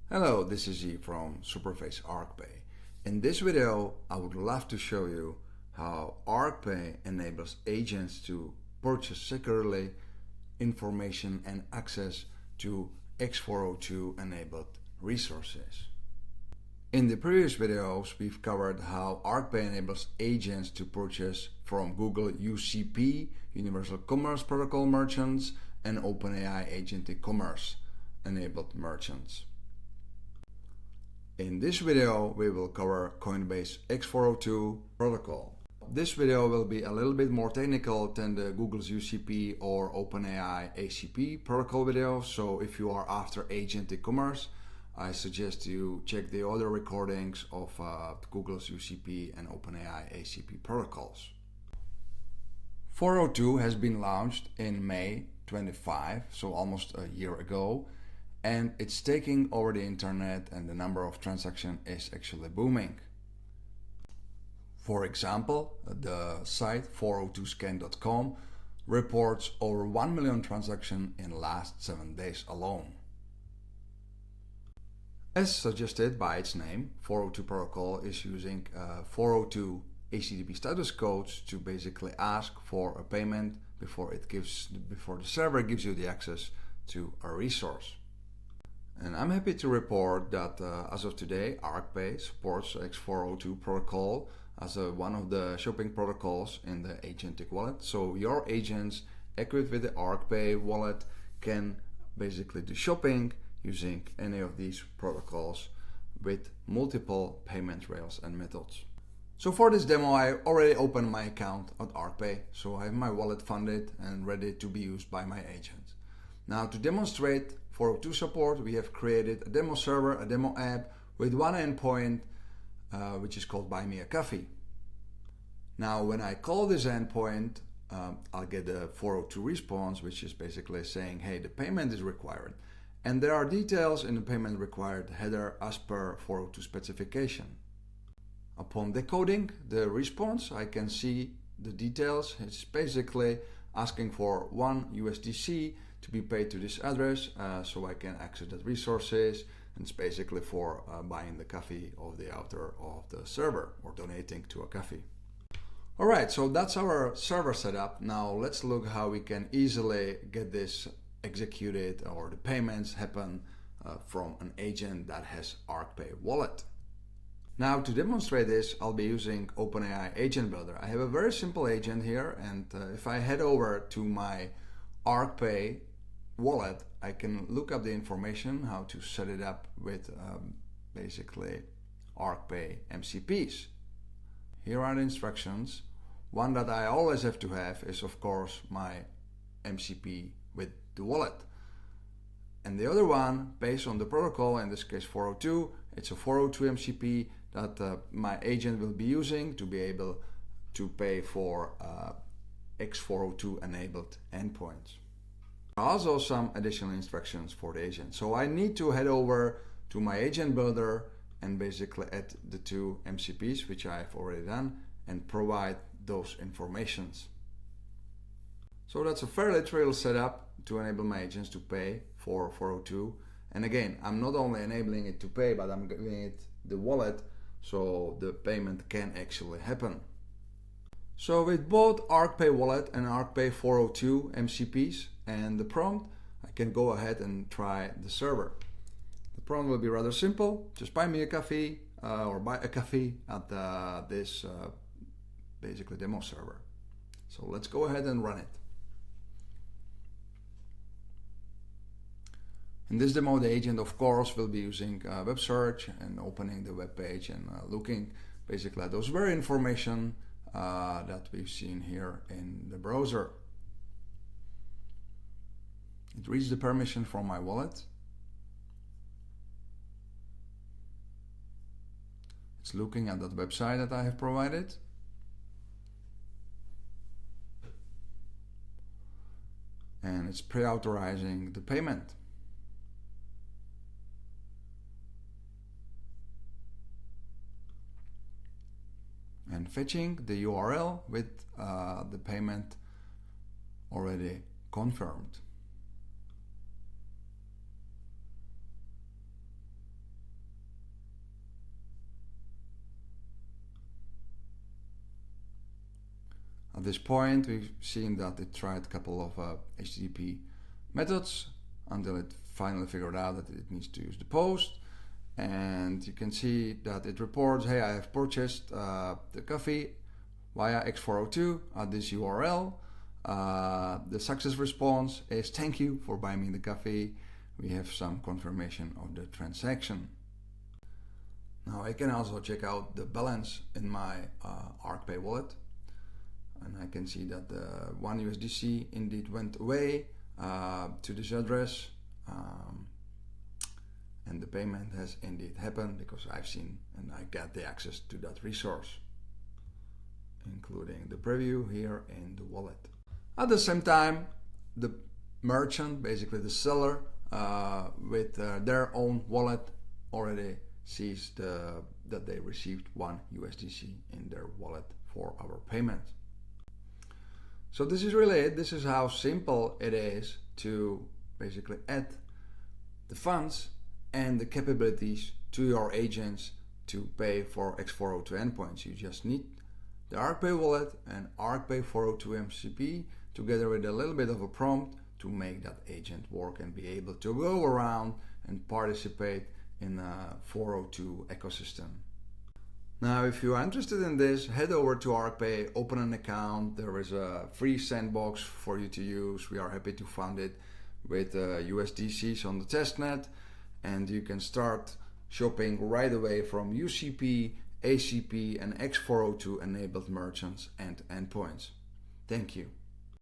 Hello, this is Yi from Superface Arc Pay. In this video, I would love to show you how Arc Pay enables agents to purchase securely information and access to x402 enabled resources. In the previous videos, we've covered how Arc Pay enables agents to purchase from Google UCP, Universal Commerce Protocol merchants, and OpenAI Agentic Commerce enabled merchants. In this video, we will cover Coinbase x402 protocol. This video will be a little bit more technical than the Google's UCP or OpenAI ACP protocol video, so if you are after agentic commerce, I suggest you check the other recordings of Google's UCP and OpenAI ACP protocols. 402 has been launched in May 25, so almost a year ago, and it's taking over the internet and the number of transactions is actually booming. For example, the site 402scan.com reports over 1 million transactions in the last 7 days alone. As suggested by its name, 402 protocol is using 402 HTTP status codes to basically ask for a payment before the server gives you the access to a resource. And I'm happy to report that as of today, Arc Pay supports x402 protocol as one of the shopping protocols in the Agentic Wallet. So your agents equipped with the Arc Pay wallet can basically do shopping using any of these protocols with multiple payment rails and methods. So for this demo, I already opened my account at Arc Pay, so I have my wallet funded and ready to be used by my agents. Now to demonstrate 402 support, we have created a demo server, a demo app with one endpoint, which is called Buy Me a Coffee. Now when I call this endpoint, I'll get a 402 response, which is basically saying, hey, the payment is required. And there are details in the payment required header as per 402 specification. Upon decoding the response, I can see the details. It's basically asking for 1 USDC to be paid to this address so I can access that resources. And it's basically for buying the coffee of the author of the server or donating to a coffee. Alright, so that's our server setup. Now let's look how we can easily get this executed or the payments happen from an agent that has Arc Pay wallet. Now to demonstrate this, I'll be using OpenAI Agent Builder. I have a very simple agent here, and if I head over to my Arc Pay wallet, I can look up the information how to set it up with basically Arc Pay MCPs. Here are the instructions. One that I always have to have is of course my MCP with the wallet. And the other one, based on the protocol, in this case 402, it's a 402 MCP that my agent will be using to be able to pay for x402 enabled endpoints. Also some additional instructions for the agent. So I need to head over to my agent builder and basically add the 2 MCPs, which I've already done, and provide those informations. So that's a fairly trivial setup to enable my agents to pay for 402. And again, I'm not only enabling it to pay, but I'm giving it the wallet so the payment can actually happen. So with both Arc Pay Wallet and Arc Pay 402 MCPs and the prompt, I can go ahead and try the server. The prompt will be rather simple. Just buy me a coffee or buy a coffee at this basically demo server. So let's go ahead and run it. In this demo, the agent of course will be using web search and opening the web page and looking basically at those very information that we've seen here in the browser. It reads the permission from my wallet. It's looking at that website that I have provided. And it's pre-authorizing the payment. And fetching the URL with the payment already confirmed. At this point, we've seen that it tried a couple of HTTP methods until it finally figured out that it needs to use the post. And you can see that it reports, hey, I have purchased the coffee via x402 at this URL. The success response is thank you for buying me the coffee. We have some confirmation of the transaction. Now I can also check out the balance in my Arc Pay wallet, and I can see that the 1 USDC indeed went away to this address, and the payment has indeed happened because I've seen and I got the access to that resource, including the preview here in the wallet. At the same time, the merchant, basically the seller, with their own wallet already sees that they received 1 USDC in their wallet for our payment. So this is really it. This is how simple it is to basically add the funds and the capabilities to your agents to pay for x402 endpoints. You just need the Arc Pay wallet and Arc Pay 402 MCP together with a little bit of a prompt to make that agent work and be able to go around and participate in a 402 ecosystem. Now, if you are interested in this, head over to Arc Pay, open an account. There is a free sandbox for you to use. We are happy to fund it with USDCs on the testnet, and you can start shopping right away from UCP, ACP, and x402 enabled merchants and endpoints. Thank you.